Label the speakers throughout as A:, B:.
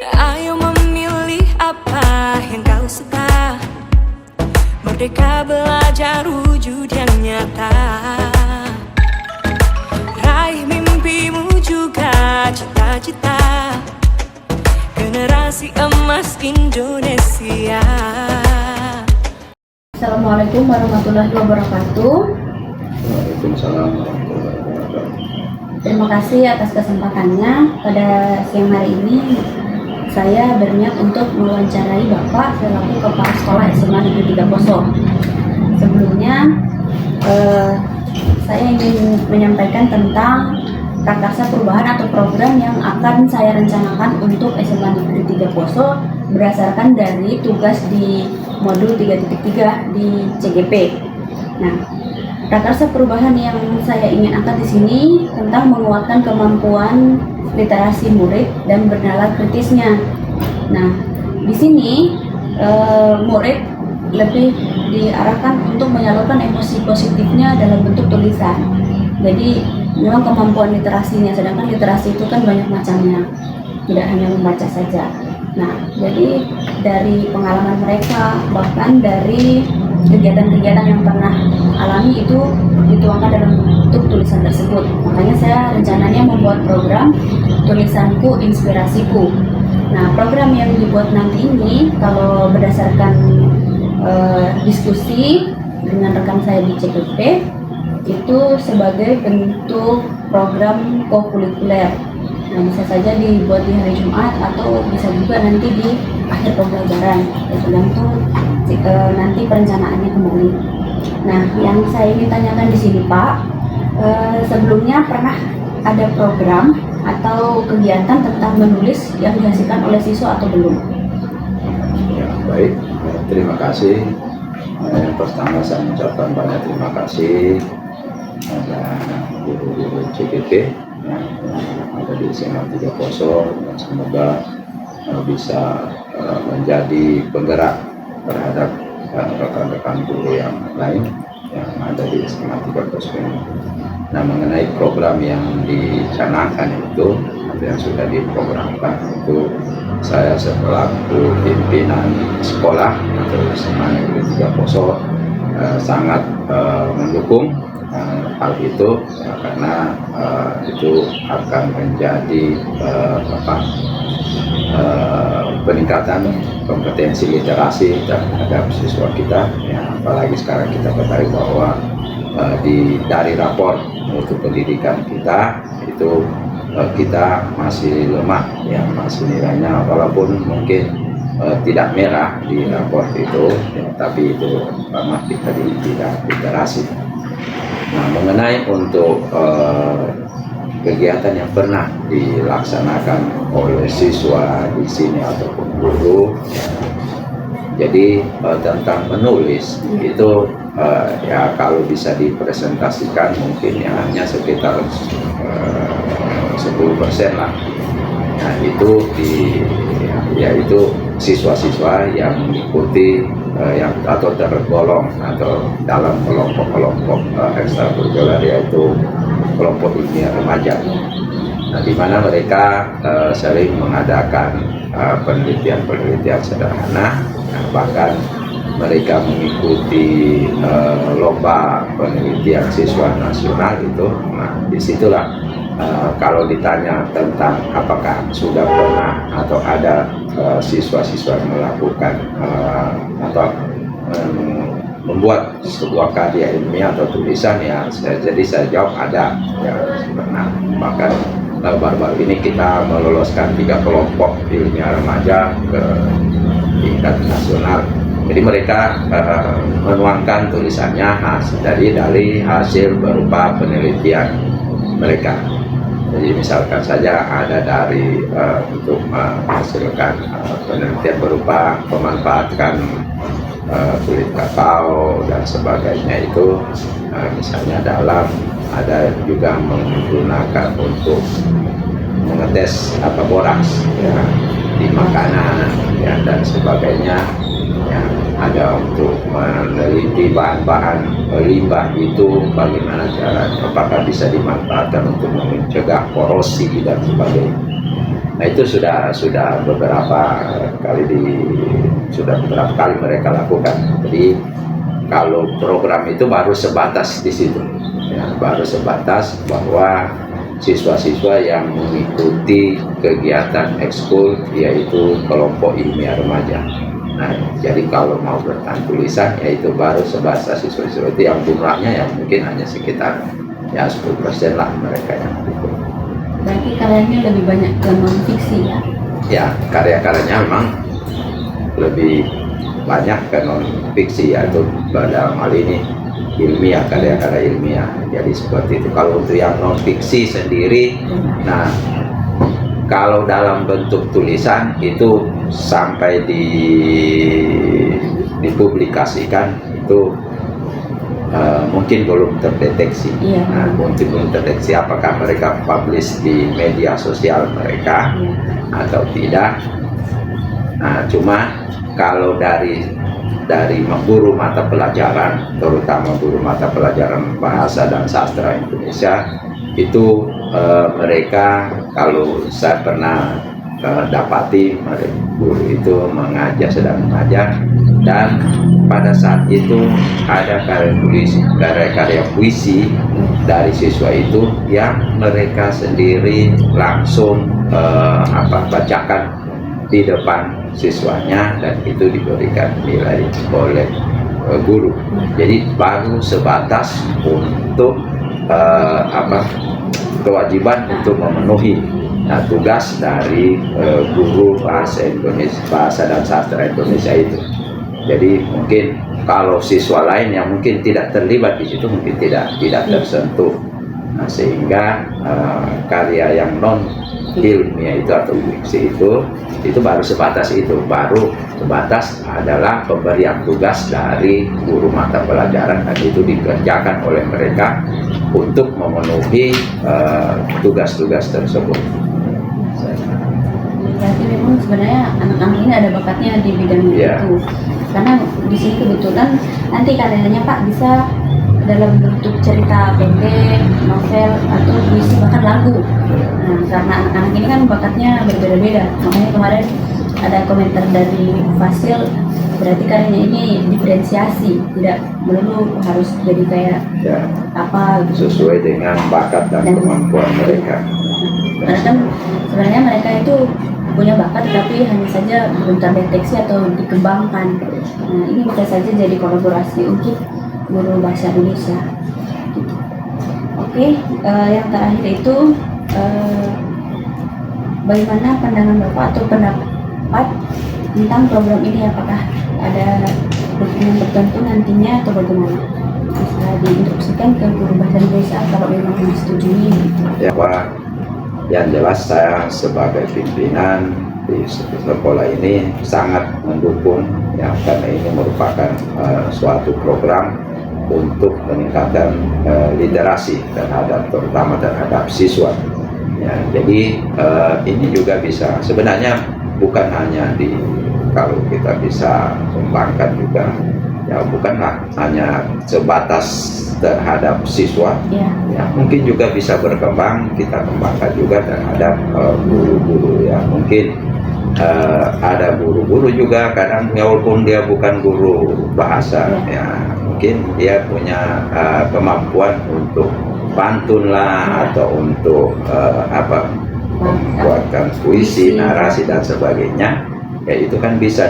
A: Ayo memilih apa yang kau suka. Merdeka belajar wujud yang nyata. Raih mimpimu juga cita-cita. Generasi emas Indonesia.
B: Assalamualaikum warahmatullahi wabarakatuh.
C: Waalaikumsalam warahmatullahi wabarakatuh.
B: Terima kasih atas kesempatannya. Pada siang hari ini saya berniat untuk mewawancarai Bapak selaku Kepala Sekolah SMA Negeri 3 Poso. Sebelumnya saya ingin menyampaikan tentang prakarsa perubahan atau program yang akan saya rencanakan untuk SMA Negeri 3 Poso berdasarkan dari tugas di modul 3.3 di CGP. Nah, prakarsa perubahan yang saya ingin angkat di sini tentang menguatkan kemampuan literasi murid dan bernalar kritisnya. Nah, di sini murid lebih diarahkan untuk menyalurkan emosi positifnya dalam bentuk tulisan. Jadi memang kemampuan literasinya, sedangkan literasi itu kan banyak macamnya, tidak hanya membaca saja. Nah, jadi dari pengalaman mereka, bahkan dari kegiatan-kegiatan yang pernah alami itu dituangkan dalam bentuk tulisan tersebut. Makanya saya rencananya membuat program Tulisanku Inspirasiku. Nah, program yang dibuat nanti ini kalau berdasarkan diskusi dengan rekan saya di CPP itu sebagai bentuk program kokurikuler. Nah, bisa saja dibuat di hari Jumat atau bisa juga nanti di akhir pembelajaran, tergantung nanti perencanaannya kembali. Nah, yang saya ingin tanyakan di sini Pak, sebelumnya pernah ada program atau kegiatan tentang menulis yang dihasilkan oleh siswa atau belum?
C: Ya, baik, terima kasih. Yang pertama saya mengucapkan banyak terima kasih kepada guru-guru CGP yang ada di SMA 3 Poso, dan semoga bisa menjadi penggerak terhadap rekan-rekan guru yang lain yang ada di SMA 3 Poso ini. Nah, mengenai program yang dicanangkan itu atau yang sudah diprogramkan itu, saya selaku pimpinan sekolah atau SMA Negeri 3 Poso sangat mendukung hal itu karena itu akan menjadi peningkatan kompetensi literasi terhadap siswa kita, ya, apalagi sekarang kita ketahui bahwa dari rapor mutu pendidikan kita itu kita masih lemah, ya, masih nilainya walaupun mungkin tidak merah di rapor itu, ya, tapi itu lemah kita di bidang literasi. Nah, mengenai untuk kegiatan yang pernah dilaksanakan oleh siswa di sini ataupun guru, jadi tentang menulis itu ya kalau bisa dipresentasikan mungkin ya hanya sekitar 10% lah. Nah, itu yaitu siswa-siswa yang mengikuti yang atau tergolong atau dalam kelompok-kelompok ekstrakurikuler, yaitu kelompok ilmiah remaja. Nah, di mana mereka sering mengadakan penelitian-penelitian sederhana, bahkan mereka mengikuti lomba penelitian siswa nasional itu. Nah, disitulah kalau ditanya tentang apakah sudah pernah atau ada siswa-siswa melakukan atau membuat sebuah karya ilmiah atau tulisan, ya jadi saya jawab ada, ya pernah. Bahkan baru-baru ini kita meloloskan 3 kelompok ilmiah remaja ke tingkat nasional. Jadi mereka menuangkan tulisannya dari hasil berupa penelitian mereka. Jadi misalkan saja ada dari untuk menghasilkan penelitian berupa memanfaatkan kulit kakao dan sebagainya itu, misalnya ada juga menggunakan untuk mengetes boraks, ya, di makanan, ya, dan sebagainya. Ya, ada untuk meneliti bahan-bahan limbah itu bagaimana caranya, apakah bisa dimanfaatkan untuk mencegah korosi dan sebagainya. Nah itu sudah beberapa kali mereka lakukan. Jadi kalau program itu baru sebatas di situ, ya, baru sebatas bahwa siswa-siswa yang mengikuti kegiatan ekskul yaitu kelompok ilmiah remaja. Nah, jadi kalau mau bertahan tulisan yaitu baru sebatas siswa-siswa itu yang jumlahnya yang mungkin hanya sekitar ya 10% lah mereka yang ikut.
B: Berarti karyanya lebih banyak ke non fiksi ya?
C: Ya, karya-karyanya memang lebih banyak ke non fiksi yaitu dalam hal ini ilmiah, karya-karya ilmiah. Jadi seperti itu. Kalau untuk yang non fiksi sendiri, nah kalau dalam bentuk tulisan itu sampai dipublikasikan itu mungkin belum terdeteksi.
B: Iya.
C: Nah, mungkin belum terdeteksi apakah mereka publish di media sosial mereka atau tidak. Nah, cuma kalau dari guru mata pelajaran, terutama guru mata pelajaran bahasa dan sastra Indonesia, itu mereka, kalau saya pernah dapati, guru itu sedang mengajar, dan pada saat itu ada karya-karya puisi dari siswa itu yang mereka sendiri langsung bacakan di depan siswanya, dan itu diberikan nilai oleh guru. Jadi baru sebatas untuk kewajiban untuk memenuhi tugas dari guru bahasa dan sastra Indonesia itu. Jadi mungkin kalau siswa lain yang mungkin tidak terlibat di situ mungkin tidak tersentuh. Nah, sehingga karya yang non ilmiah itu atau fiksi itu baru sebatas adalah pemberian tugas dari guru mata pelajaran, dan itu dikerjakan oleh mereka untuk memenuhi tugas-tugas tersebut.
B: Berarti memang sebenarnya anak-anak ini ada bakatnya di bidang itu, karena di sini kebetulan nanti karyanya Pak bisa dalam bentuk cerita pendek, novel, atau puisi, bahkan lagu. Nah, karena anak-anak ini kan bakatnya berbeda-beda, makanya kemarin ada komentar dari Fasil, berarti karyanya ini diferensiasi, tidak melulu harus jadi kayak apa gitu.
C: Sesuai dengan bakat dan kemampuan mereka.
B: Karena kan sebenarnya mereka itu punya bakat, tapi hanya saja belum terdeteksi atau dikembangkan. Nah, ini bisa saja jadi kolaborasi untuk guru bahasa Indonesia. Oke, yang terakhir itu bagaimana pandangan Bapak atau pendapat tentang program ini? Apakah ada dokumen tertentu nantinya atau bagaimana? Bisa diinstruksikan ke guru bahasa Indonesia kalau memang disetujui.
C: Ya, Pak. Yang jelas saya sebagai pimpinan di sekolah ini sangat mendukung, ya, karena ini merupakan suatu program untuk meningkatkan literasi terutama terhadap siswa. Ya, jadi ini juga bisa, sebenarnya bukan hanya kalau kita bisa kembangkan juga, ya bukanlah hanya sebatas terhadap siswa, ya mungkin juga bisa berkembang, kita kembangkan juga terhadap guru-guru, ya mungkin ada guru-guru juga kadang walaupun dia bukan guru bahasa, ya mungkin dia punya kemampuan untuk pantun lah, atau untuk membuatkan puisi, narasi dan sebagainya, ya itu kan bisa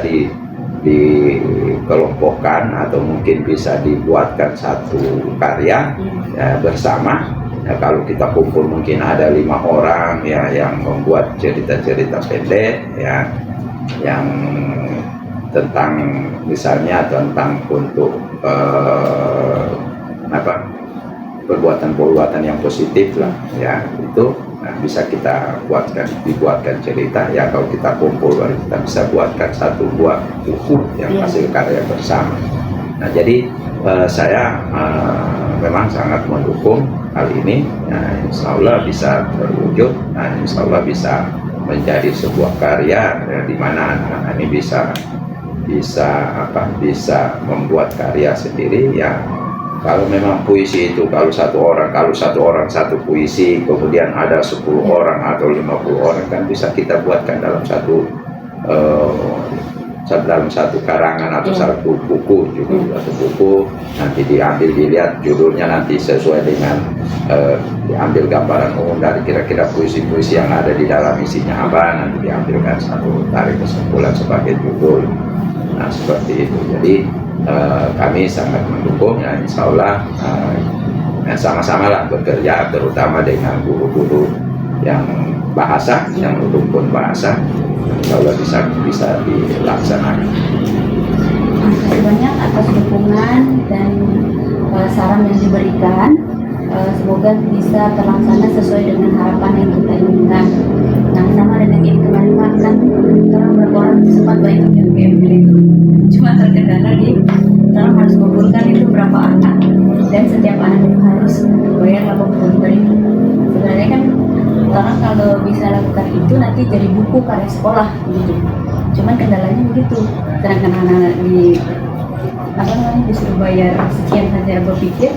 C: dikelompokkan atau mungkin bisa dibuatkan satu karya ya, bersama. Ya, kalau kita kumpul mungkin ada 5 orang ya yang membuat cerita-cerita pendek ya, yang tentang misalnya tentang untuk perbuatan-perbuatan yang positif lah ya, itu bisa kita dibuatkan cerita ya. Kalau kita kumpul baru kita bisa buatkan satu buah buku yang hasil karya bersama. Nah, jadi saya memang sangat mendukung hal ini. Nah, insya Allah bisa terwujud. Nah, insya Allah bisa menjadi sebuah karya ya, di mana anak-anak ini bisa membuat karya sendiri ya, Kalau memang puisi itu kalau satu orang satu puisi, kemudian ada 10 orang atau 50 orang, kan bisa kita buatkan dalam satu karangan atau satu buku, judul satu buku, nanti dilihat judulnya, nanti sesuai dengan diambil gambaran umum dari kira-kira puisi-puisi yang ada di dalam isinya apa, nanti diambilkan satu tarik kesimpulan sebagai judul. Nah, seperti itu. Jadi kami sangat mendukung, ya, insya Allah sama-sama lah bekerja, terutama dengan guru-guru yang bahasa, yang rumpun bahasa, insya Allah bisa dilaksanakan.
B: Terima kasih banyak atas dukungan dan saran yang diberikan. Semoga bisa terlaksana sesuai dengan harapan yang kita inginkan. Nah, sama dengan ini kemarin Pak, kan orang berkoran sempat banyak yang gembel itu. Cuma terkendala di orang harus kumpulkan itu berapa anak, dan setiap anak itu harus bayar 80.000. Sebenarnya kan orang kalau bisa lakukan itu nanti jadi buku karya sekolah gitu. Cuman kendalanya begitu, sedangkan anak disuruh bayar sekian saja, berpikir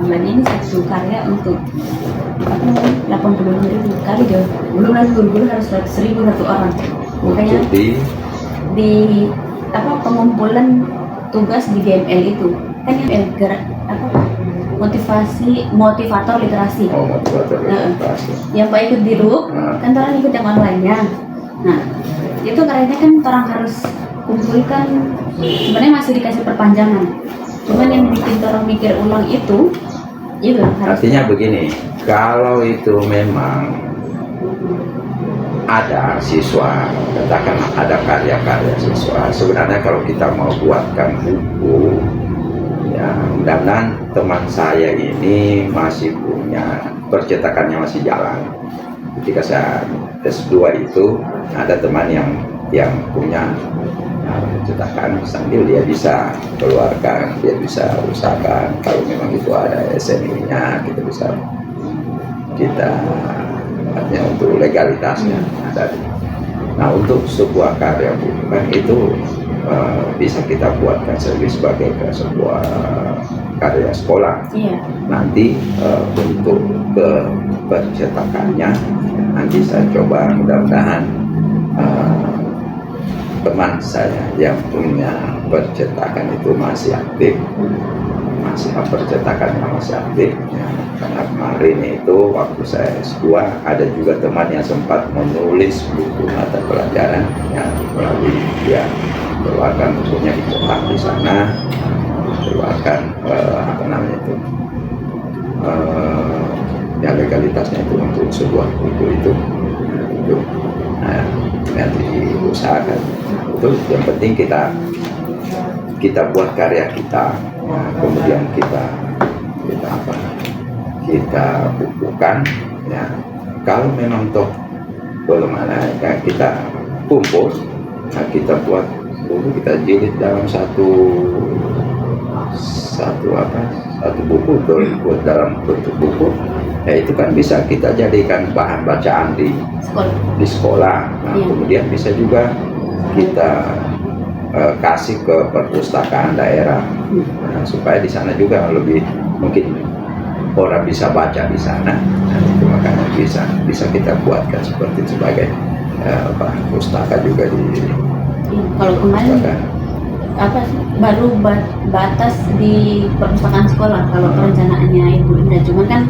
B: apalagi ini satu karya untuk 80.000 kali jauh, belum lagi guru-guru harus 100.000 satu orang. Makanya di pengumpulan tugas di GML itu kan yang motivator literasi.
C: Motivator literasi.
B: Yang Pak ikut di RUK, kan orang ikut yang online-nya. Nah, itu karyanya kan orang harus kumpulkan, sebenarnya masih dikasih perpanjangan. Cuman yang bikin orang mikir ulang itu
C: artinya begini, kalau itu memang ada siswa, katakan ada karya-karya siswa, sebenarnya kalau kita mau buatkan buku, ya mudah-mudahan teman saya ini masih punya, percetakannya masih jalan. Ketika saya S2 itu ada teman yang punya cetakan, sambil dia bisa keluarkan, dia bisa usahakan, kalau memang itu ada SNI-nya kita artinya untuk legalitasnya ada. Nah, untuk sebuah karya buku kan itu bisa kita buatkan sebagai sebuah karya sekolah. Nanti untuk percetakannya nanti saya coba, mudah-mudahan teman saya yang punya percetakan itu masih aktif, percetakannya masih aktif, ya. Karena kemarin itu waktu saya S2 ada juga teman yang sempat menulis buku mata pelajaran yang melalui dia keluarkan bukunya dicetak di sana, keluarkan ya legalitasnya itu untuk sebuah buku itu. Nah, nanti diusahakan. Itu yang penting kita buat karya kita, nah, kemudian kita bukukan, ya. Kalau memang toh belum ada, ya kita kumpul, nah, kita buat buku, kita jilid dalam satu buku, buat dalam bentuk buku, ya itu kan bisa kita jadikan bahan bacaan di sekolah. Nah, kemudian bisa juga kita kasih ke perpustakaan daerah, nah, supaya di sana juga lebih mungkin orang bisa baca di sana. Nah, itu makanya bisa kita buatkan sebagai pustaka juga di.
B: Kalau kemarin baru batas di perpustakaan sekolah kalau perencanaannya Ibu Indah, cuman kan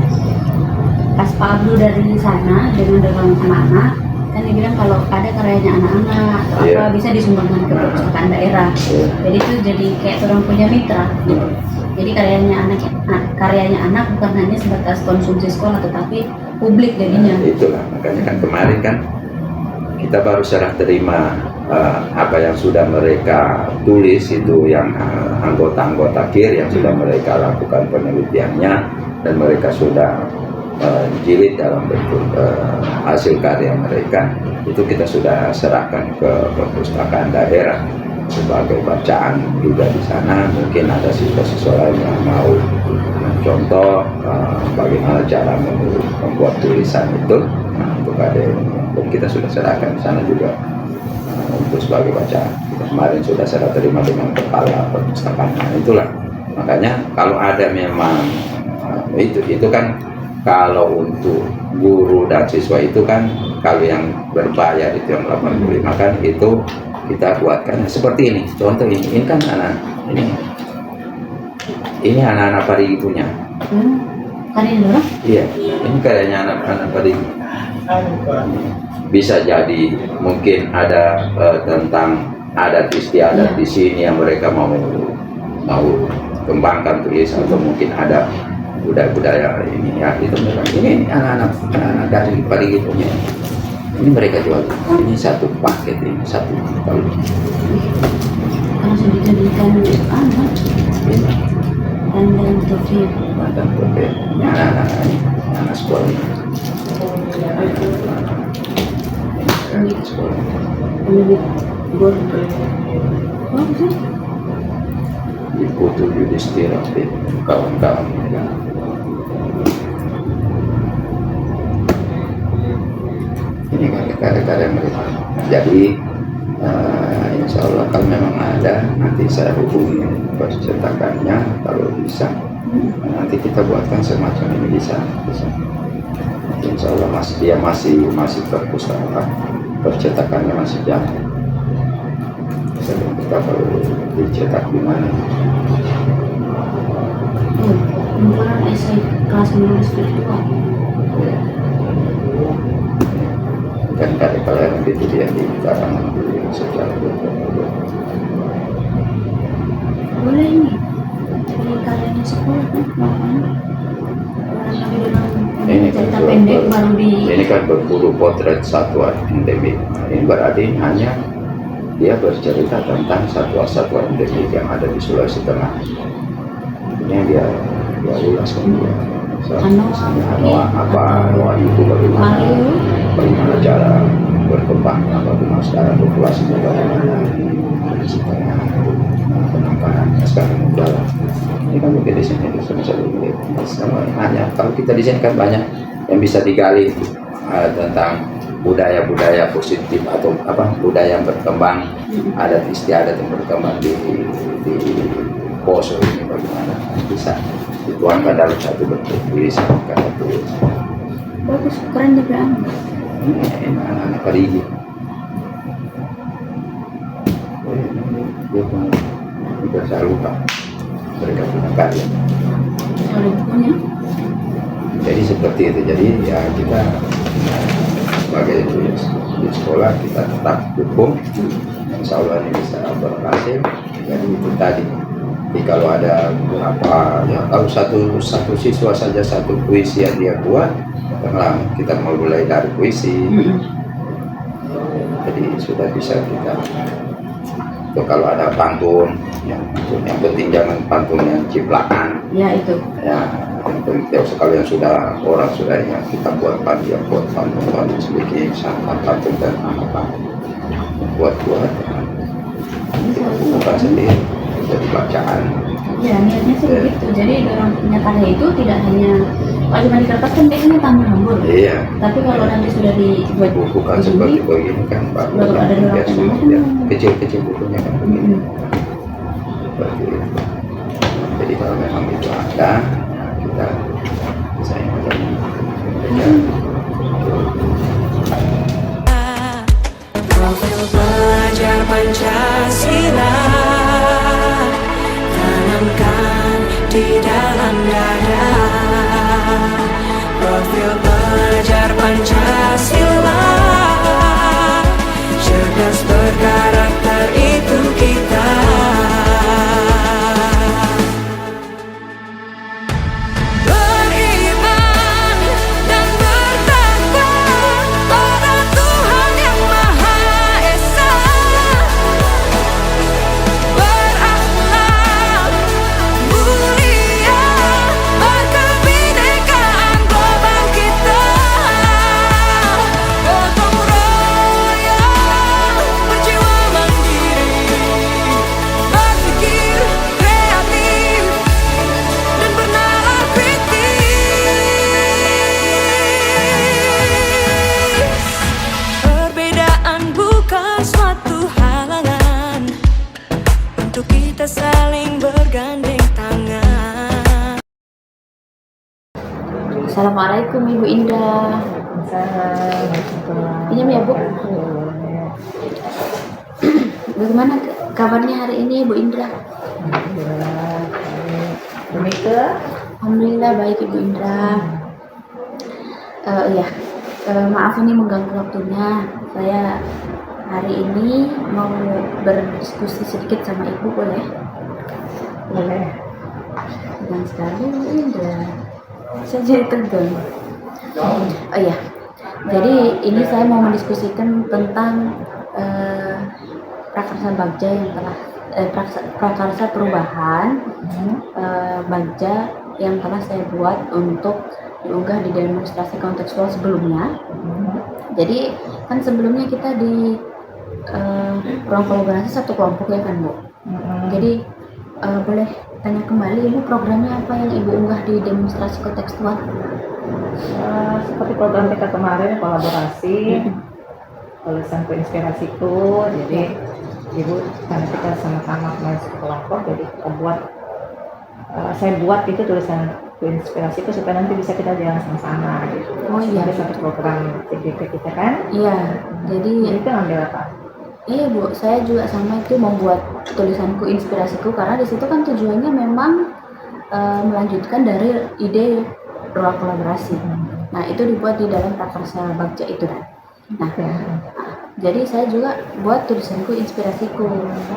B: pas Pak Abdul dari sana dengan anak-anak kan dia bilang kalau ada karyanya anak-anak atau bisa disumbangkan ke perpustakaan daerah. Jadi itu jadi kayak orang punya mitra. Jadi karyanya anak bukan hanya sebatas konsumsi sekolah, tetapi publik jadinya.
C: Nah, itulah makanya kan kemarin kan kita baru serah terima apa yang sudah mereka tulis itu, yang anggota-anggota KIR yang sudah mereka lakukan penelitiannya dan mereka sudah jilid dalam bentuk hasil karya mereka, itu kita sudah serahkan ke perpustakaan daerah sebagai bacaan juga di sana. Mungkin ada siswa-siswa lain yang mau contoh bagaimana cara membuat tulisan itu, nah, untuk adik, dan kita sudah serahkan di sana juga untuk sebagai bacaan. Kita kemarin sudah serah terima dengan kepala perpustakaan. Nah, itulah Makanya kalau ada memang itu kan kalau untuk guru dan siswa itu kan kalau yang berbayar itu yang 85 kan itu kita buatkan seperti ini. Contoh ini kan anak ini anak-anak Parigi punya.
B: Kalian dulu?
C: Iya, ini kayaknya anak-anak Parigi. Bisa jadi mungkin ada tentang adat istiadat di sini yang mereka mau kembangkan tulis, atau mungkin ada budaya ini ya itu memang ini anak-anak dari Parigi punya. Ini mereka jual. Ini satu paket, ini satu kalau
B: Langsung dijadikan anak dan topik.
C: mantan topik. Ini anak sekolah ini. Anak sekolah.
B: Ini gor. Oh, sih.
C: Di foto Yudhistira kawan-kawan ya. Ini karya-karya mereka. Jadi insya Allah kalau memang ada nanti saya hubungi percetakannya kalau bisa. Nanti kita buatkan semacam ini bisa. Insya Allah dia masih perpustakaan, percetakannya masih jalan. Sebelum kita kalau dicetak di mana?
B: Kemarin esai kelas menulis virtual.
C: Dan karya-karya yang itu dia di karangan secara virtual.
B: Boleh ini dari karyanya sekolah kan makanya
C: Ini
B: cerita
C: kan
B: pendek baru di
C: ini kan berburu potret satwa endemik. Ini berarti hanya dia bercerita tentang satwa-satwa endemik yang ada di Sulawesi Tengah. Ini dia ulas misalnya anoa itu bagaimana cara berkembangnya, bagaimana sekarang populasinya, bagaimana penambahannya sekarang berjalan. Ini kan mungkin di sini sama hanya kalau kita di sini kan banyak yang bisa digali tentang budaya-budaya positif atau budaya yang berkembang, adat istiadat yang berkembang di Poso ini bagaimana bisa dituangkan dalam satu bentuk tulisan kata tulis.
B: bagus keren juga.
C: Ini anak-anak Parigi. Dia punya juga saya lupa mereka punya karya.
B: Ada bukunya.
C: Jadi seperti itu. Jadi ya kita sebagai di sekolah kita tetap dukung. Insya Allah ini bisa berhasil. Jadi itu tadi. Jadi kalau ada beberapa ya kalau satu siswa saja satu puisi yang dia buat, kita mulai dari puisi. Jadi sudah bisa kita. Itu kalau ada pantun, yang penting jangan pantun yang ciplakan.
B: Ya itu.
C: Ya, yang penting sekalian sudah orang sudah ingat kita buat pantun sedikit sama pantun dan apa buat kita bukan sendiri jadi bacaan.
B: Ya niatnya sih begitu. Jadi orang punya karya itu tidak hanya kalau cuma di kertas kan biasanya tambah hambur.
C: Iya.
B: Tapi kalau nanti sudah dibuat
C: bukan seperti begini kan Pak.
B: baru ada
C: Ya, kecil-kecil bukunya kan begini. Seperti itu. Jadi kalau memang itu ada, ya kita bisa macam
A: Profil pelajar Pancasila tanamkan di dalam dada. Profil pelajar Pancasila cerdas berkarakter itu kita. Beriman dan bertakwa pada Tuhan yang Maha Esa. Berakhlak mulia, berkebinekaan global kita. Gotong royong, berjiwa mandiri.
B: Assalamualaikum Ibu Indra. Pinjam ya, Bu. Bagaimana kabarnya hari ini Ibu Indra? Alhamdulillah baik Ibu Indra. Maaf ini mengganggu waktunya. Saya hari ini mau berdiskusi sedikit sama Ibu, boleh?
D: Boleh.
B: Tegang sekali Ibu Indra. Saya jadi tegang. Jadi ini saya mau mendiskusikan tentang prakarsa Bagja yang telah prakarsa perubahan Bagja yang telah saya buat untuk diunggah di demonstrasi kontekstual sebelumnya. Jadi kan sebelumnya kita di ruang kolaborasi satu kelompok ya kan Bu. Jadi boleh tanya kembali Ibu, programnya apa yang Ibu unggah di demonstrasi kontekstual?
D: Seperti program kita kemarin kolaborasi, tulisanku inspirasiku. Jadi Ibu karena kita sama-sama masuk kelompok, jadi kita buat saya buat itu tulisan inspirasiku supaya nanti bisa kita jalan sama-sama gitu.
B: Oh iya.
D: Ada satu program TGP kita kan.
B: Iya. Jadi
D: Itu ngambil apa?
B: iya Bu, saya juga sama itu membuat tulisanku inspirasiku karena di situ kan tujuannya memang melanjutkan dari ide ruang kolaborasi. Nah itu dibuat di dalam prakarsa Bagja itu kan. Nah jadi saya juga buat tulisanku inspirasiku.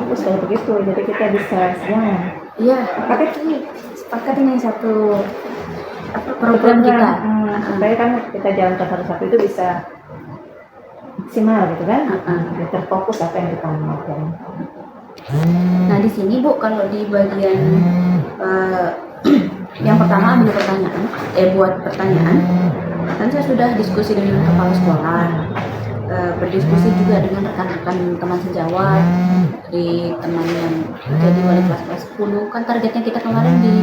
D: Bagus kalau begitu, jadi kita bisa sejalan.
B: Iya, sepakat ini satu program kita.
D: Supaya kan kita jalan ke satu-satu itu bisa maksimal gitu kan. Biar terfokus apa yang kita mau.
B: Nah di sini Bu, kalau di bagian yang pertama ambil pertanyaan, buat pertanyaan, kan saya sudah diskusi dengan kepala sekolah, berdiskusi juga dengan rekan-rekan teman sejawat, dari teman yang jadi wali kelas 10, kan targetnya kita kemarin di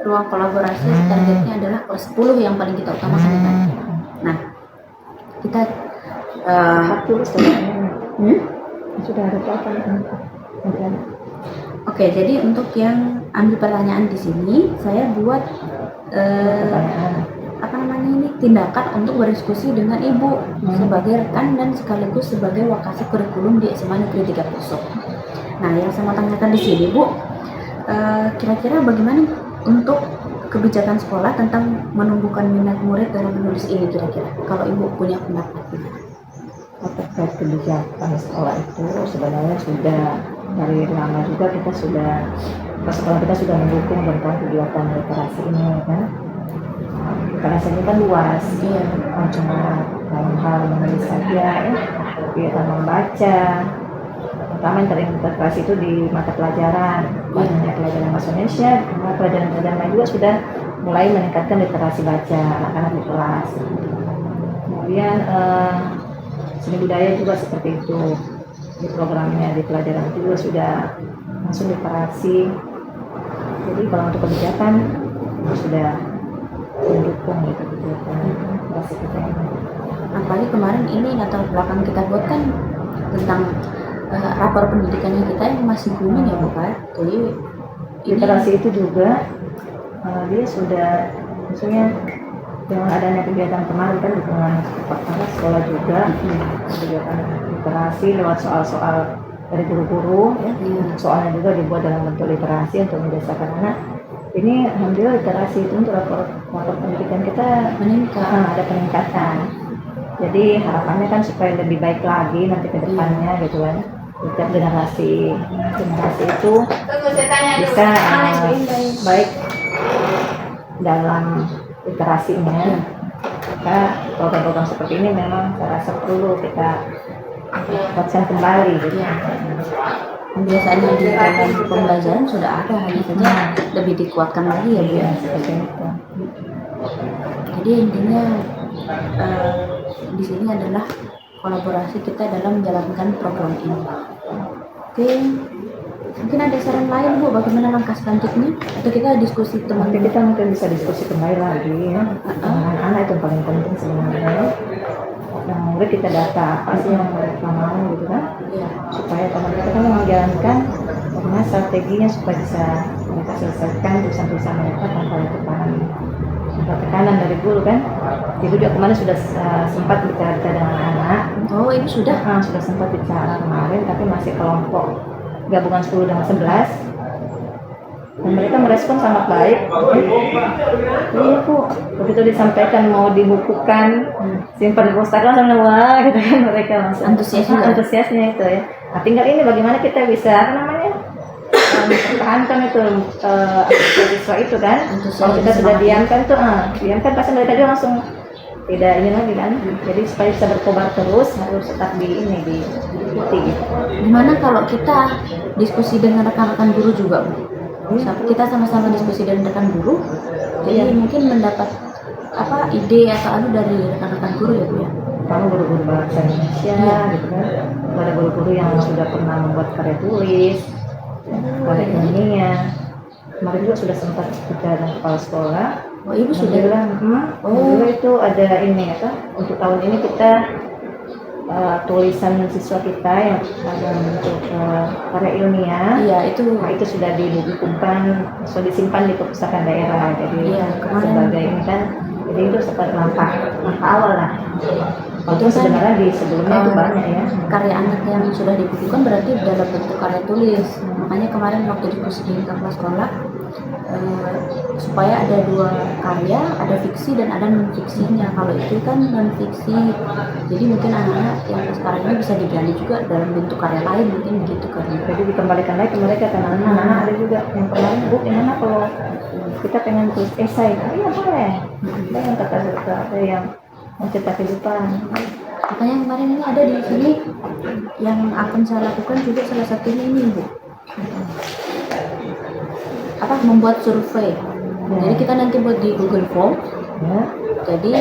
B: ruang kolaborasi, targetnya adalah kelas 10 yang paling kita utamakan kan. Nah, kita
D: sudah ada apa?
B: Oke, jadi untuk yang ambil pertanyaan di sini, saya buat tindakan untuk berdiskusi dengan Ibu sebagai rekan dan sekaligus sebagai wakasi kurikulum di SMA Negeri 3 Poso. Nah, yang saya mau tanyakan di sini, Bu, kira-kira bagaimana untuk kebijakan sekolah tentang menumbuhkan minat murid dalam menulis ini kira-kira? Kalau Ibu punya pendapat gimana?
D: Terkait kebijakan sekolah itu sebenarnya sudah dari lama juga kita sekolah kita sudah mendukung tentang kegiatan literasi ini kan. Literasi ini kan luas, bukan cuma dalam hal menulis saja ya, kegiatan membaca, terutama yang terintegrasi itu di mata pelajaran, pelajaran bahasa Indonesia, pelajaran-pelajaran lain juga sudah mulai meningkatkan literasi baca anak-anak di kelas. Kemudian seni budaya juga seperti itu, di programnya di pelajaran itu juga sudah langsung literasi. Jadi kalau untuk kebijakan sudah mendukung gitu literasi kita ini.
B: Apalagi kemarin ini latar belakang kita buat kan tentang rapor pendidikannya kita yang masih booming ya Bu kan. Jadi
D: literasi itu juga dia sudah maksudnya dengan adanya kegiatan kemarin kan dukungan kepala sekolah juga kegiatan literasi lewat soal-soal dari guru-guru ya. Soalnya juga dibuat dalam bentuk literasi untuk membiasakan anak. Ini alhamdulillah literasi itu untuk rapor pendidikan kita meningkat, ada peningkatan. Jadi harapannya kan supaya lebih baik lagi nanti ke depannya gitu kan. Setiap generasi itu bisa baik dalam literasinya. Maka program-program seperti ini memang saya rasa perlu kita buatkan kembali gitu.
B: Biasanya di dalam pembelajaran sudah ada, hanya saja lebih dikuatkan lagi ya Bu ya.
D: Seperti itu.
B: Jadi intinya di sini adalah kolaborasi kita dalam menjalankan program ini. Oke, mungkin ada saran lain Bu, bagaimana langkah selanjutnya? Atau kita diskusi
D: Nanti
B: teman-teman?
D: kita mungkin bisa diskusi kembali lagi ya. Anak-anak itu paling penting sebenarnya. Yang murid kita data apa sih yang mereka mau gitu kan, supaya teman kita kan menjalankan bagaimana strateginya supaya bisa mereka selesaikan tulisan-tulisan mereka tanpa tekanan tekanan dari guru kan. Ibu juga kemarin sudah sempat bicara dengan anak.
B: Oh, ibu sudah.
D: Sudah sempat bicara kemarin, tapi masih kelompok gabungan 10 dan 11. Dan mereka merespon sangat baik. Iya Bu, begitu disampaikan mau dibukukan, simpan di pustaka langsung wah gitu kan, mereka langsung antusiasnya itu ya. Nah, tinggal ini bagaimana kita bisa apa namanya mempertahankan itu siswa itu kan. Kalau kita sudah diamkan tuh, diamkan pasti mereka juga langsung tidak ini lagi kan. Jadi supaya bisa berkobar terus harus tetap diikuti gitu.
B: Gimana kalau kita diskusi dengan rekan-rekan guru juga, Bu? Kita sama-sama diskusi dengan rekan guru, jadi mungkin mendapat ide atau dari rekan-rekan guru ya Bu ya.
D: Kamu guru-guru bahasa Indonesia gitu kan. Ada guru-guru yang sudah pernah membuat karya tulis, karya ilmiah. Kemarin juga sudah sempat bicara dengan kepala sekolah.
B: Oh, ibu sudah
D: bilang, dulu itu ada ini untuk tahun ini kita tulisan siswa kita yang ada bentuk karya ilmiah.
B: Iya, itu
D: sudah dibukukan, sudah disimpan di perpustakaan daerah. Jadi sebagai ini kan, jadi itu seperti langkah awal lah. Itu sebenarnya di sebelumnya itu banyak ya.
B: Karya anak yang sudah dibukukan berarti dalam bentuk karya tulis. Makanya kemarin waktu diskusi di kepala sekolah, supaya ada 2 karya, ada fiksi dan ada non fiksinya. Kalau itu kan non fiksi, jadi mungkin anak-anak yang sekarang ini bisa digali juga dalam bentuk karya lain, mungkin begitu kan.
D: Jadi dikembalikan lagi ke mereka karena anak-anak ada juga yang pernah Bu, gimana kalau kita pengen tulis esai? Iya boleh. Ada yang kata-kata, ada yang mencerita kehidupan.
B: Makanya kemarin ini ada di sini yang akan saya lakukan juga salah satunya ini Bu, membuat survei. Jadi kita nanti buat di Google Form. Jadi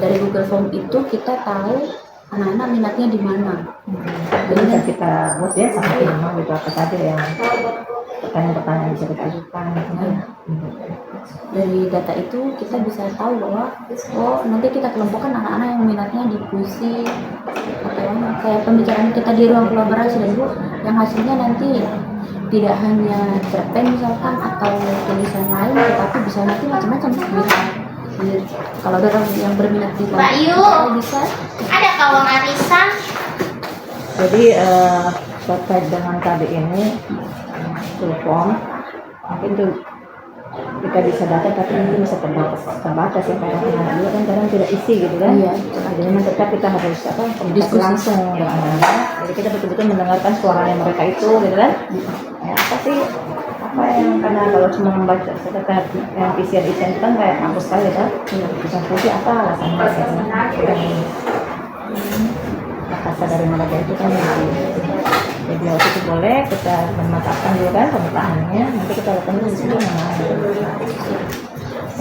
B: dari Google Form itu kita tahu anak-anak minatnya di mana.
D: Jadi bisa kita buat ya sama nama gitu, apa saja yang pertanyaan-pertanyaan bisa kita ajukan.
B: Dari data itu kita bisa tahu bahwa nanti kita kelompokkan anak-anak yang minatnya di puisi atau kayak pembicaraan kita di ruang kolaborasi dan Bu, yang hasilnya nanti tidak hanya cerpen misalkan atau tulisan lain, tetapi bisa nanti macam-macam. Kalau ada orang yang berminat di
E: Mbak Yu,
B: bisa
E: ada kawang arisan.
D: Jadi terkait dengan KB ini form mungkin tuh kita bisa data tapi mungkin bisa terbatas ya, karena anak juga kan kadang tidak isi gitu kan.
B: Iya.
D: Jadi memang tetap kita harus komunikasi langsung dengan anak. Jadi kita betul-betul mendengarkan suaranya mereka itu gitu kan. Ya, apa yang karena kalau cuma membaca sekitar yang isian itu kan kayak kampus sekali kan. Bisa putih apa alasannya kata dari mereka itu kan jadi waktu itu boleh kita mematapkan dulu kan pemetaannya, nanti kita lakukan dulu di sini.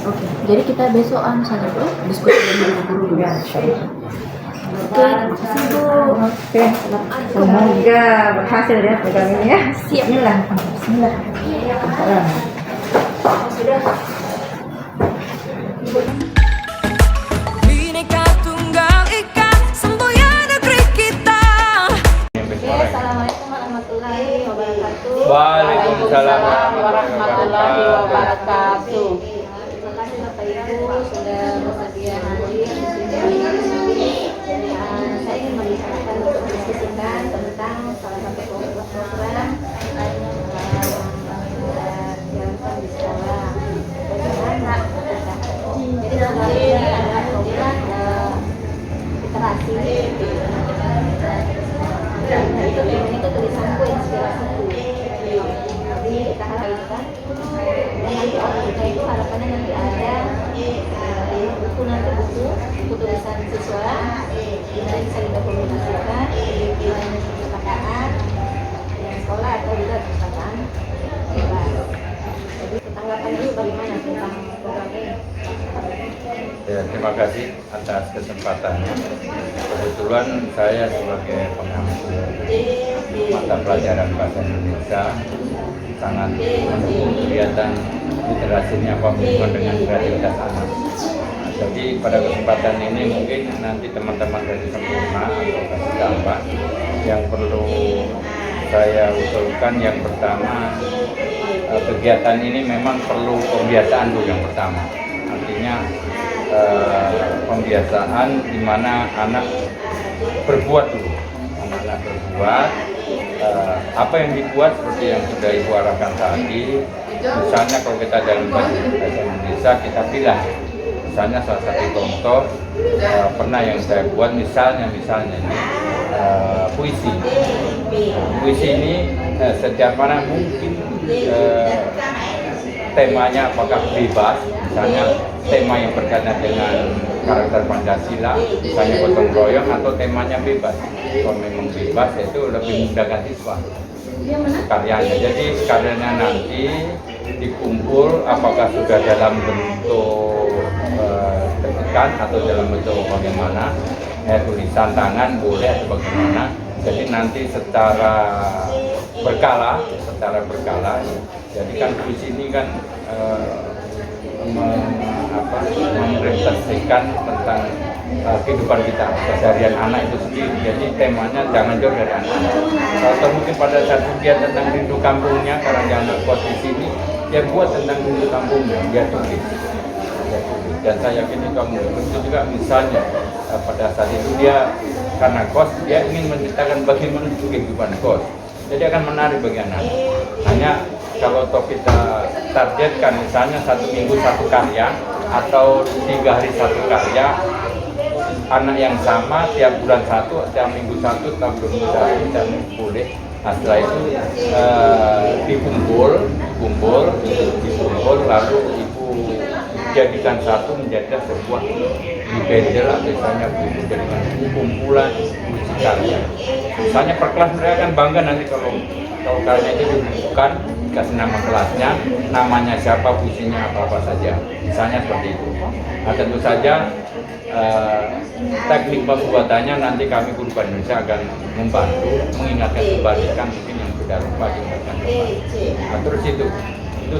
B: Oke, jadi kita besokan saja Bu diskusi dengan guru dulu.
D: Ya,
B: Oke, makasih Bu.
D: Oke, semoga berhasil ya program ini ya.
B: Siap.
D: Bismillah. Salam.
A: Bhinneka Tunggal Ika, semboyan negeri kita.
E: Assalamualaikum warahmatullahi wabarakatuh.
F: Waalaikumsalam
E: warahmatullahi wabarakatuh. Terima kasih Bapak Ibu sudah bersedia hadir di sini. Saya ingin membicarakan untuk mendiskusikan tentang salah satu program yang dijalankan di sekolah. Bagaimana kita? Jadi program ini adalah program literasi. Nah, itu tulisanku inspirasiku. Jadi kita harapkan dan nanti orang kita itu harapannya nanti ada buku tulisan siswa yang bisa didokumentasikan di perpustakaan yang sekolah atau juga perpustakaan bebas. Jadi tanggapan dulu bagaimana tentang program ini?
F: Ya, terima kasih atas kesempatannya. Kebetulan saya sebagai pengampu mata pelajaran bahasa Indonesia sangat mendukung kegiatan literasinya pembimbingan dengan kreativitas anak. Jadi pada kesempatan ini mungkin nanti teman-teman dari Sempurna atau Kasih Dampak yang perlu saya usulkan, yang pertama kegiatan ini memang perlu pembiasaan dulu yang pertama. Artinya pembiasaan di mana anak berbuat dulu, anak-anak berbuat apa yang dibuat seperti yang sudah Ibu arahkan tadi. Misalnya kalau kita dalam bahasa Indonesia kita pilih, misalnya salah satu contoh pernah yang saya buat misalnya ini puisi. Puisi ini setiap mana mungkin temanya apakah bebas, misalnya tema yang berkaitan dengan karakter Pancasila, misalnya gotong royong, atau temanya bebas. Kalau memang bebas itu lebih memudahkan siswa karyanya. Jadi karyanya nanti dikumpul apakah sudah dalam bentuk ketikan atau dalam bentuk bagaimana, tulisan tangan boleh atau bagaimana. Jadi nanti secara berkala. Jadi kan puisi ini kan merepresentasikan tentang kehidupan kita, keseharian anak itu sendiri. Jadi temanya jangan jauh dari anak. Atau mungkin pada saat dia tentang rindu kampungnya, karena dia anak kos di sini, dia buat tentang rindu kampungnya, dia tulis. Dan saya yakin kamu itu juga misalnya pada saat itu dia karena kos, dia ingin menceritakan bagaimana kehidupan kos. Jadi akan menarik bagi anak. Hanya kalau kita targetkan misalnya 1 minggu 1 karya atau 3 hari 1 karya, anak yang sama tiap bulan 1, tiap minggu 1, tiap 2 minggu 1, dan boleh. Nah, setelah itu dikumpul lalu ibu jadikan satu menjadi sebuah dibendel atau misalnya menjadikan kumpulan puisi karya. Misalnya per kelas mereka kan bangga nanti kalau karyanya itu dibukukan, dikasih nama kelasnya, namanya siapa, puisinya apa saja, misalnya seperti itu. Nah, tentu saja teknik pembuatannya nanti kami Guru Bahasa Indonesia akan membantu mengingatkan kembali, kan mungkin yang sudah lupa diingatkan kembali. Nah, terus itu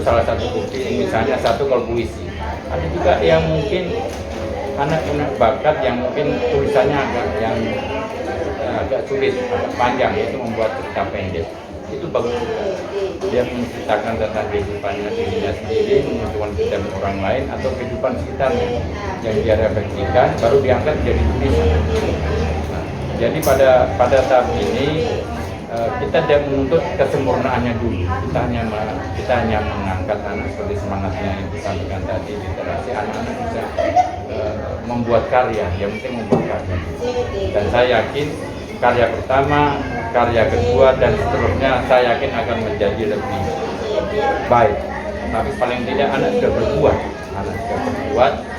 F: salah satu bukti. Misalnya satu kalau puisi, ada juga yang mungkin anak punya bakat yang mungkin tulisannya agak sulit, agak panjang, yaitu membuat cerita pendek. Itu bagus juga. Dia menceritakan tentang kehidupannya dirinya sendiri, menunjukkan kehidupan orang lain atau kehidupan sekitarnya yang dia refleksikan, baru diangkat jadi tulisan. Nah, jadi pada tahap ini kita tidak menuntut kesempurnaannya dulu. Kita hanya mengangkat anak seperti semangatnya yang disampaikan tadi, literasi. Anak-anak bisa membuat karya, yang penting membuat karya. Dan saya yakin karya pertama, karya kedua, dan seterusnya saya yakin akan menjadi lebih baik. Tapi paling tidak anak sudah berbuat.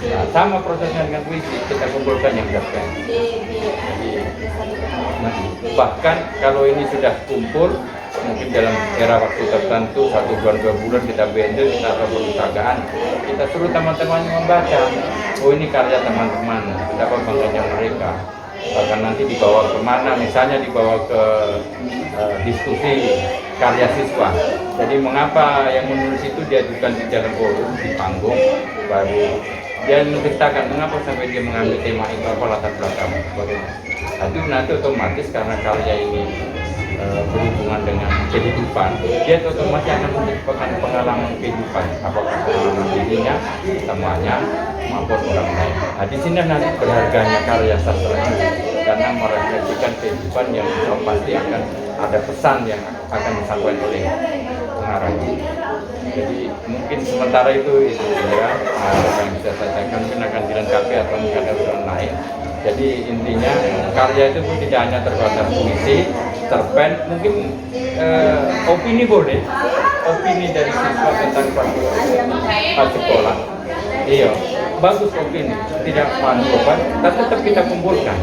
F: Nah, sama prosesnya dengan puisi, kita kumpulkan yang terbaik. Nah, bahkan kalau ini sudah kumpul, mungkin dalam era waktu tertentu 1 bulan 2 bulan kita bendel, kita ada perpustakaan, kita suruh teman-teman membaca. Oh, ini karya teman-teman, betapa bangganya mereka. Bahkan nanti dibawa kemana, misalnya dibawa ke diskusi karya siswa. Jadi mengapa yang menulis itu diajukan di dalam forum, di panggung, baru dia menceritakan mengapa sampai dia mengambil tema itu, apa latar belakang, bagaimana. Nanti otomatis karena karya ini berhubungan dengan kehidupan, dia otomatis akan menciptakan pengalaman kehidupan, apakah pengalaman dirinya, temannya, maupun orang lain. Nah, di sini nanti berharganya karya sastra ini, karena merefleksikan kehidupan yang pasti akan ada pesan yang akan disampaikan oleh pengarangnya. Jadi mungkin sementara itu ya, apa yang bisa saya sampaikan mungkin akan dilengkapi atau mungkin ada orang lain. Jadi intinya karya itu pun tidak hanya terbatas puisi, cerpen, mungkin opini boleh, opini dari siswa tentang sekolah. Iya, bagus opini, tidak manuver, tapi tetap kita kumpulkan.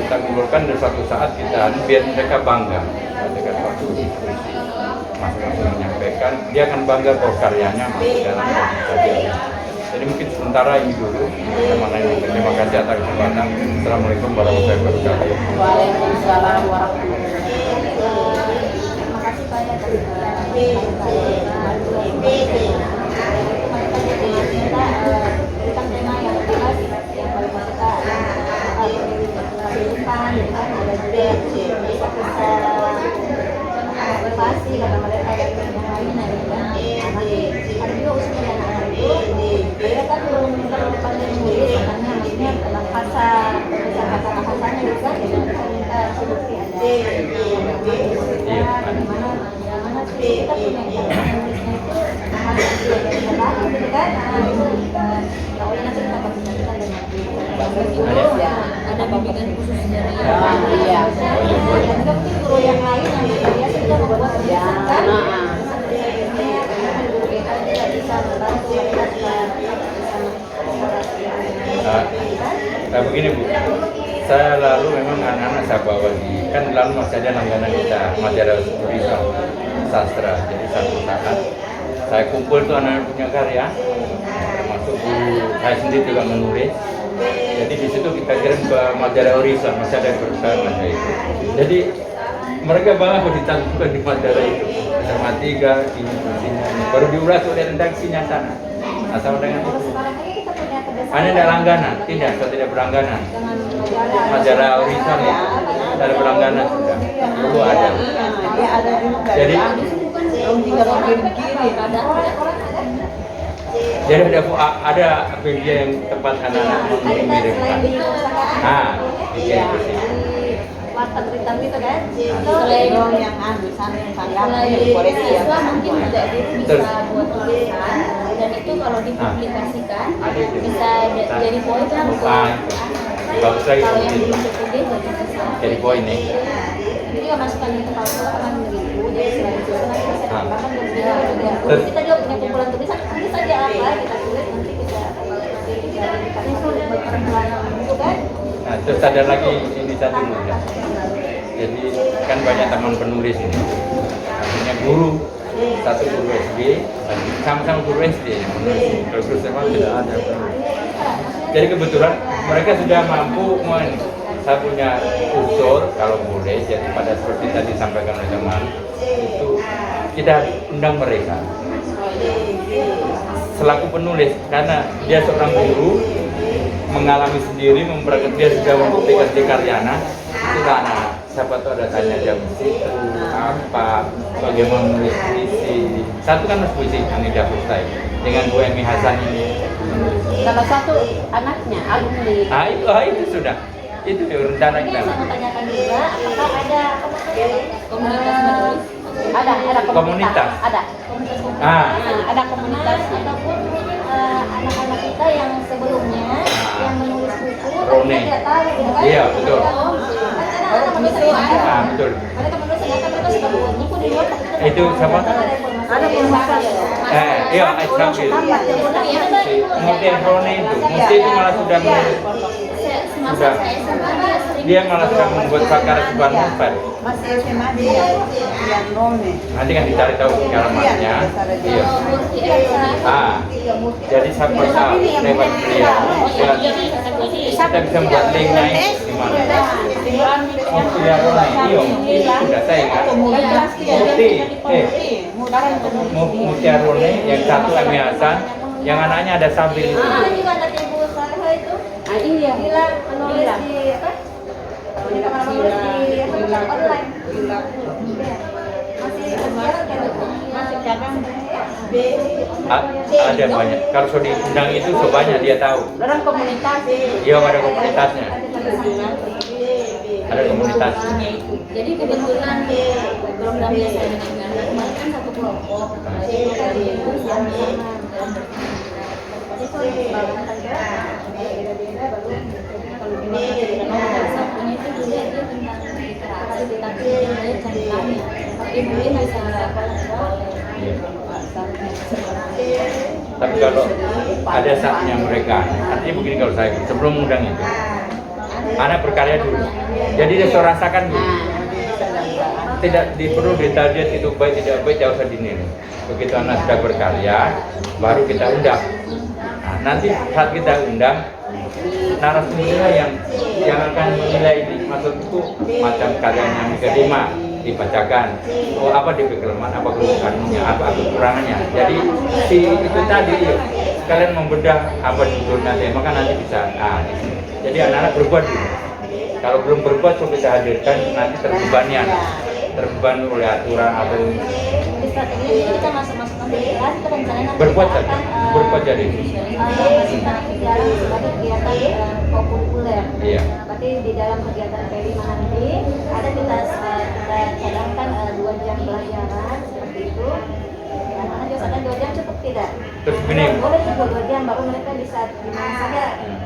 F: Kita kumpulkan dan suatu saat kita biar mereka bangga dengan suatu diskusi. Masing-masing menyampaikan, dia akan bangga bahwa karyanya masuk dalam kajian. Jadi mungkin sementara ini dulu. Terima kasih atas kesempatan. Assalamualaikum warahmatullahi wabarakatuh.
D: Waalaikumsalam warahmatullahi
E: Terima kasih Pak ya. Tentang tema yang jelas, yang paling kita kehidupan, ada juga bisa motivasi kata mereka dan yang lain ada juga usia anak-anak itu mereka kan belum meninggal depan dari murid kita punya nulisnya itu harus belajar baru gitu kan. Nah itu nggak boleh nanti kita bandingkan dengan
B: ada bimbingan khusus dari
E: iya. Dan juga mungkin guru yang lain yang biasa sudah membuat tulisan kan. Guru kita tidak bisa membantu mereka
F: Nah begini Bu, saya lalu memang anak-anak saya bawa kan lalu masih ada langganan kita majalah tulisan sastra. Jadi satu saat saya kumpul tuh anak-anak punya karya, termasuk guru saya sendiri juga menulis. Jadi di situ kita kirim ke majalah Horizon, masih ada perusahaan majalah itu. Jadi mereka bangga kalau dicantumkan di majalah itu. Sama 3 ini baru diulas oleh redaksinya sana. Nah sama dengan itu. Hanya ada langganan, tidak, saya tidak berlangganan. Majalah Horizon itu ada berlangganan sudah, perlu ada. Jadi ada media yang tepat anak-anak mengirimkan.
E: Iya. Warta berita gitu kan.
D: Selain yang
B: siswa mungkin juga bisa buat tulisan dan itu kalau dipublikasikan bisa jadi poin kan.
F: Bagus lagi
B: Kalau yang belum cukup dia
F: jadi poin nih.
E: Jadi masukkan ke kepala kan begitu. Jadi selain itu nanti bisa ditambahkan juga. Kita juga punya kumpulan tulisan. Nanti saja apa kita tulis nanti kita itu kan.
F: Nah, terus ada lagi ini satu ya. Jadi kan banyak teman penulis ini. Artinya satu guru SD, sama-sama guru SD. Guru SMA tidak ada. Jadi kebetulan mereka sudah mampu saya punya usul kalau boleh. Jadi pada seperti tadi disampaikan oleh teman itu kita undang mereka selaku penulis karena dia seorang guru mengalami sendiri, dia sudah membuktikan di karyana itu anak. Siapa tahu ada tanya dia situ apa, bagaimana menulis puisi. Satu kan puisi Anida Pustai dengan Bu Emi Hasan ini.
D: salah satu anaknya alumni.
F: Itu sudah. Itu rencana kita.
E: Saya mau tanyakan juga apakah ada
B: komunitas menulis.
E: ada
F: Komunitas.
E: Ada ada komunitasnya ataupun anak-anak kita yang sebelumnya yang menulis buku tapi tidak tahu gitu kan.
F: Iya, betul.
E: Anak-anak menulis ada.
F: Betul.
E: Mereka menulis ternyata mereka sudah buat buku di luar.
F: Itu sama?
E: Ada komunitas.
F: Iya, Islamil. Kemudian Rone itu, Muti itu malah sudah menulis. Sudah. Dia malah sudah membuat pakar sebuah novel.
D: Masih SMA dia yang Rome.
F: Nanti kan dicari tahu alamatnya. Iya. Jadi saya tahu lewat beliau. Kita bisa membuat linknya di mana? Mutia Rone, iya, itu sudah saya ingat. Mutia Rone, yang satu Emi Hasan, yang anaknya ada Sabil itu.
E: Juga anak ibu Saleh itu.
D: Iya.
E: Bilang menulis di apa? Menulis di online. Masih berjalan kan? Masih jalan.
F: Ada banyak. Kalau sudah diundang itu sebanyak dia tahu.
D: Orang komunitas.
F: Iya, ada komunitasnya. Ada komunitasnya.
B: Jadi kebetulan program biasa dengan kemarin kan satu kelompok. Jadi kita itu sama-sama satunya itu juga dia tentang literasi tapi dia ceritanya tapi mungkin bisa
F: Tapi kalau ada saatnya mereka, artinya begini kalau saya sebelum undang itu, anak berkarya dulu. Jadi dia sudah rasakan dulu. Tidak perlu dilihat itu baik tidak baik, jauh usah dinilai. Begitu anak sudah berkarya, baru kita undang. Nah, nanti saat kita undang, narasumbernya yang akan menilai ini, maksudku macam karyanya Mika Dima dibacakan, apa kelemahan, apa kelebihannya, apa kekurangannya. Jadi itu tadi kalian membedah apa judulnya tema kan nanti bisa. Jadi anak-anak berbuat dulu. Kalau belum berbuat coba kita hadirkan nanti terbeban oleh aturan atau
E: kita masuk-masuk ke pikiran itu rencananya
F: berbuat saja, berbuat jadi.
E: tentang kegiatan sebagai kegiatan populer.
F: Iya.
E: Berarti di dalam kegiatan P5 nanti ada kita cadangkan 2 jam pelajaran seperti itu tidak?
F: Terus gini.
E: Boleh juga 2 jam, baru mereka bisa dimana saja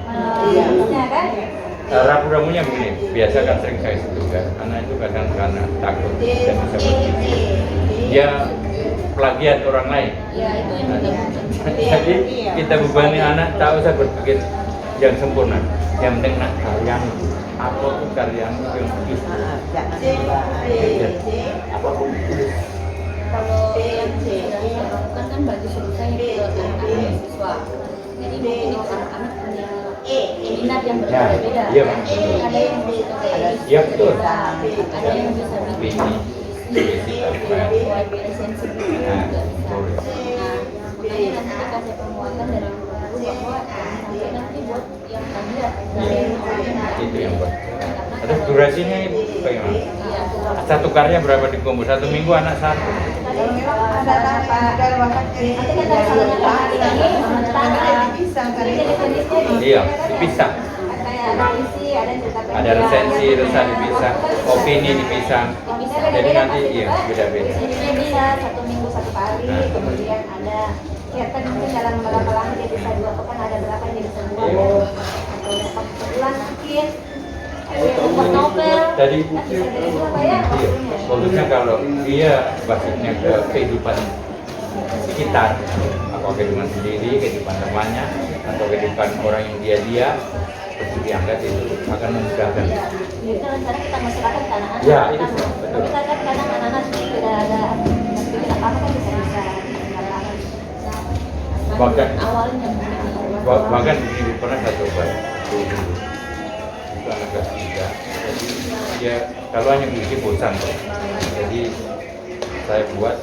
E: harusnya kan?
F: Ramu-ramunya begini, biasa kan sering saya sebutkan, anak itu kadang karena takut dan bisa berpikir, dia plagiat orang lain.
E: Ya itu yang kita
F: Jadi kita bebani anak tak usah berpikir yang sempurna, yang penting nak karyamu, apapun karyamu yang tulis, apapun tulis.
E: kalau yang sudah saya lakukan kan bagi suruh saya ke anak-anak siswa. Jadi mungkin itu anak-anak punya minat yang berbeda-beda.
F: Iya,
E: Kan?
F: betul.
E: Ada yang bisa
F: Iya, betul.
E: ada yang bisa bikin buat esensi buku juga bisa. Nah, makanya nanti dikasih penguatan dari guru bahwa sampai nanti buat yang kandidat dari orang
F: Itu yang buat. Terus durasinya ibu bagaimana?
E: Iya,
F: Satu karya berapa dikumpul? 1 minggu anak satu.
E: nanti kan dari salahnya Pak hari ini tentang
F: Iya, dipisah.
E: kayak ada isi, ada cerita pendek.
F: Ada resensi, resah dipisah, opini dipisah. Jadi nanti iya beda-beda.
E: Jadi bisa 1 minggu 1 kali, kemudian ada kegiatan mungkin dalam beberapa lama dia bisa 2 pekan, ada berapa dia bisa 2 atau dapat sebulan mungkin. Buat novel.
F: Tadi
E: Kan bisa dari itu apa ya?
F: iya, bagusnya kalau dia basisnya ke kehidupan sekitar, atau kehidupan sendiri, kehidupan temannya, atau kehidupan orang yang dia terus diangkat itu akan memudahkan.
E: Jadi kan rencana kita masyarakat ke anak-anak.
F: Ya, itu betul.
E: Tapi kan kadang anak-anak tidak ada aktivitas apa-apa kan bisa
F: Bahkan-
E: awalnya
F: Bahkan ini pernah saya coba dulu. Itu anak kelas 3. Jadi dia kalau hanya musik bosan kok. Jadi saya buat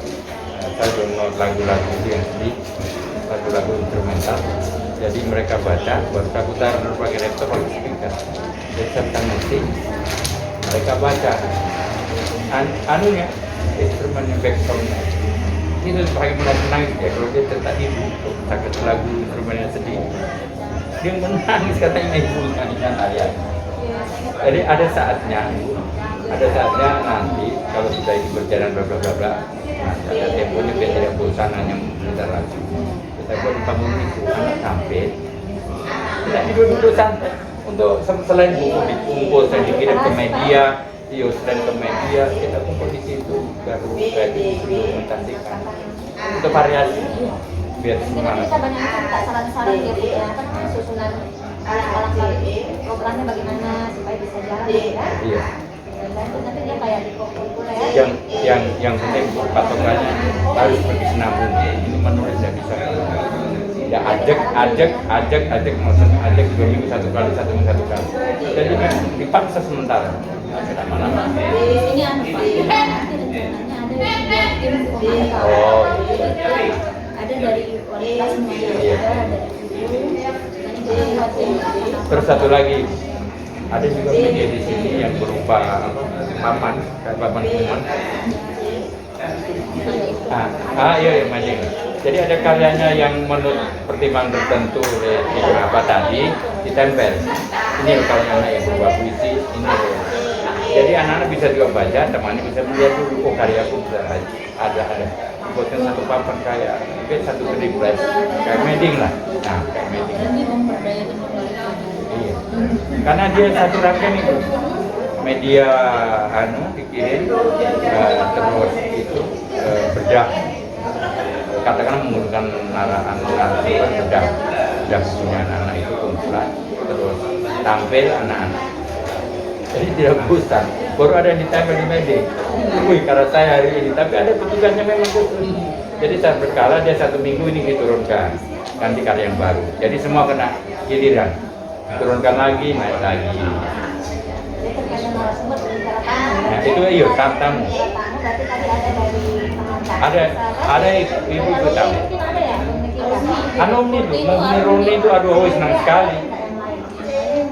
F: saya download lagu-lagu itu yang sedih, lagu-lagu instrumental. Jadi mereka baca, baru saya putar pakai laptop pakai speaker. Jadi saya putar musik, mereka baca. Anunya instrumennya backsoundnya itu pakai menangis ya kalau dia cerita ibu sakit lagu instrumennya sedih dia menangis katanya ibunya ingat ayah. Jadi ada saatnya nanti kalau sudah ini berjalan bla bla bla bla nanti ada temponya biar tidak bosan hanya mendengar lagu. Kita buat di panggung itu anak sampai tidak duduk santai untuk selain buku dikumpul saya dikirim ke media. Iya, selain ke media kita kumpul di situ baru kayak dokumentasikan untuk variasi biar
E: Nanti
F: semangat.
E: kita banyak minta saran-saran dia punya apa susunan alang-alang programnya bagaimana supaya bisa jalan ya.
F: Iya.
E: Dan nanti dia kayak dikumpul ya.
F: Yang penting patokannya harus pergi senambung. Ini menulis tidak bisa. Ya ajak maksudnya ajak 2 minggu 1 kali, 1 minggu 1 kali. Jadi dipaksa sementara. Lama-lama.
E: Di sini nanti rencananya ada yang buat tim pemantau.
F: Oh.
E: Jadi, ada dari wali kelas semuanya ada dari guru. Nanti kita buat tim pemantau.
F: Terus satu lagi ada juga media di sini yang berupa papan kayak papan pengumuman. Iya mancing. Jadi ada karyanya yang menurut pertimbangan tertentu oleh apa tadi ditempel. Ini kalau anak yang berupa puisi, ini loh. Jadi anak-anak bisa juga baca, temannya bisa melihat dulu karyaku bisa ada buatkan satu papan kayak mungkin satu gede flash kayak meeting lah. Nah kayak meeting.
E: Ini memperdayakan kembali lagi.
F: Iya. Karena dia satu rangkaian itu media dikirim terus itu bedah katakanlah menggunakan narasi bedah punya anak-anak itu kumpulan terus tampil anak-anak. Jadi tidak bosan. Baru ada yang ditempel di media. Wih, karena saya hari ini, tapi ada petugasnya memang khusus. Jadi saya berkala dia 1 minggu ini diturunkan, ganti karya yang baru. Jadi semua kena giliran. Turunkan lagi, naik lagi.
E: Jadi terkait narasumber bicarakan.
F: Nah, itu iya tamu.
E: Berarti tadi ada dari teman
F: Ada ibu itu tamu.
E: Mungkin ada ya pemikiran.
F: Alumni itu, Roni itu aduh senang sekali.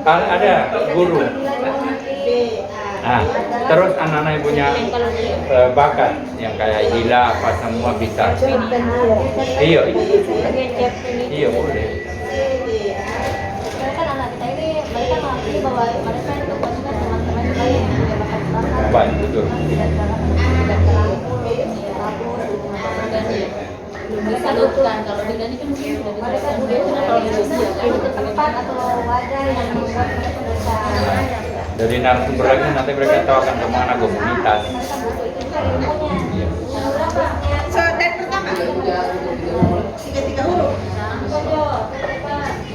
F: Ada guru. Nah, terus anak-anak yang punya bakat yang kayak gila apa semua bisa. Iya, iya boleh.
E: Karena kan anak kita ini mereka mengakui bahwa mereka itu maksudnya teman-teman juga yang punya bakat bakat.
F: Baik, betul.
E: Tidak terlalu rapuh gitu teman-teman dan belum bisa kan kalau digani kan mungkin sudah bisa kemudian kalau di Rusia kan
B: Iya.
E: itu tempat atau wadah yang membuat mereka bisa
F: Dari narasumber lagi nanti mereka tahu akan kemana komunitas.
E: mereka butuh itu kan ilmunya.
F: Iya.
E: Dan pertama tiga huruf.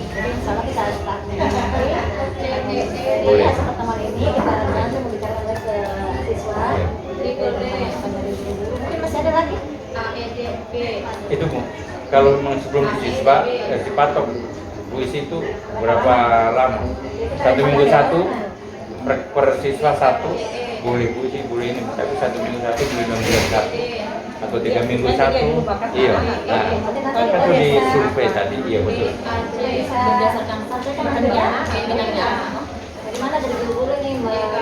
E: Jadi misalnya kita start
F: Boleh.
E: pertemuan ini kita langsung membicarakan ke siswa. Mungkin masih ada lagi.
F: Itu Bu, kalau memang sebelum siswa dipatok puisi itu berapa lama? 1 minggu satu, per siswa satu, boleh puisi, boleh ini, tapi 1 minggu satu, boleh 6 bulan satu, atau 3 minggu satu, iya. Nah, kan itu di survei tadi, iya betul.
E: Bisa berdasarkan saja kan minatnya. Dari mana dari guru-guru nih mereka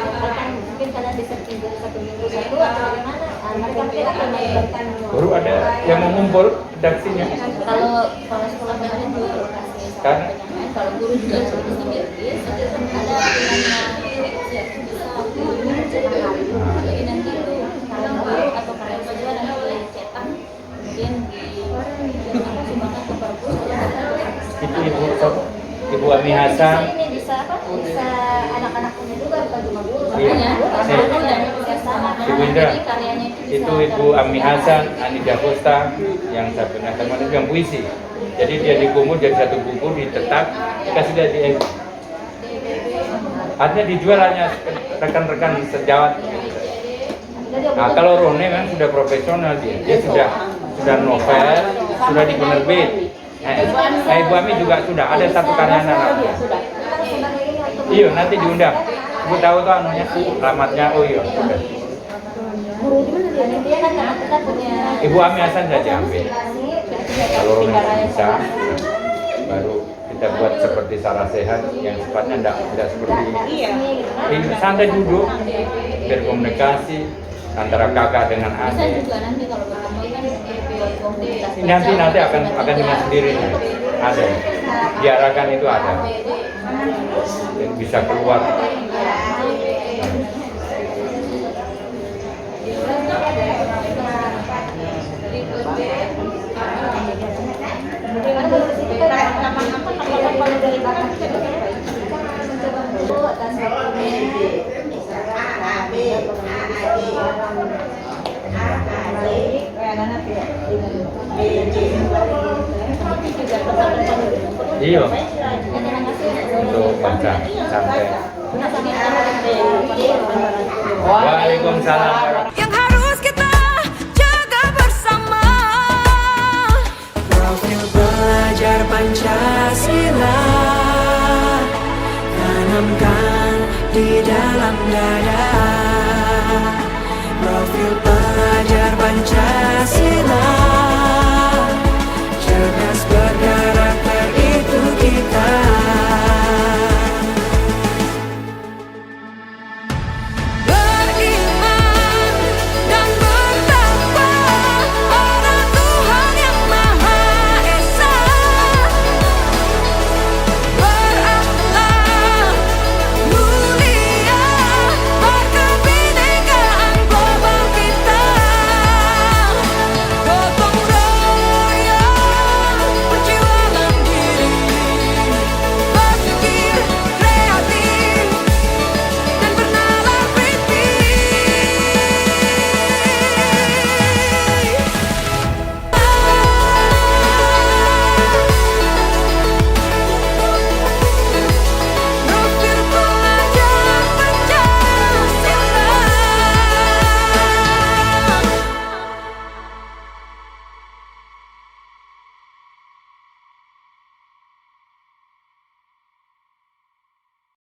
E: mungkin kalian bisa tinggal 1 minggu satu atau bagaimana? Mereka mungkin akan memberikan
F: Baru ada yang mengumpul redaksinya.
E: kalau sekolah kalian juga lokasi
F: Karena
E: kalau guru juga bisa miliki ada pilihannya jadi nanti itu karya guru atau karya siswa nanti dicetak kemudian disumbangkan ke perpus
F: itu Ibu Ami Hasan,
E: ini bisa apa bisa anak-anak punya juga bukan cuma guru
F: Iya.
E: makanya yang sama
F: Ibu Indra,
E: jadi karyanya
F: itu Ibu Ami Hasan, Anida Costa yang saya pernah teman itu yang puisi. Jadi dia dikumpul jadi satu buku, ditetak, dikasih dia di artinya dijual hanya rekan-rekan sejawat. Nah kalau Rone kan sudah profesional dia sudah novel, sudah di penerbit. Ibu Ami juga sudah ada satu karya anak. Iya nanti diundang. Ibu tahu tuh anunya, alamatnya. Oh iya. Sudah.
E: dia kan karena kita punya
F: Ibu Ami Hasan sudah diambil. Kalau Rone bisa, baru kita buat seperti Sarah Sehat yang sifatnya tidak seperti ini. Santai duduk, berkomunikasi antara kakak dengan
E: bisa
F: adik.
E: juga nanti kalau ketemu kan buat komunitas
F: Nanti akan dengan sendirinya ada diarahkan itu ada yang bisa keluar. Iya untuk baca santai. Waalaikumsalam.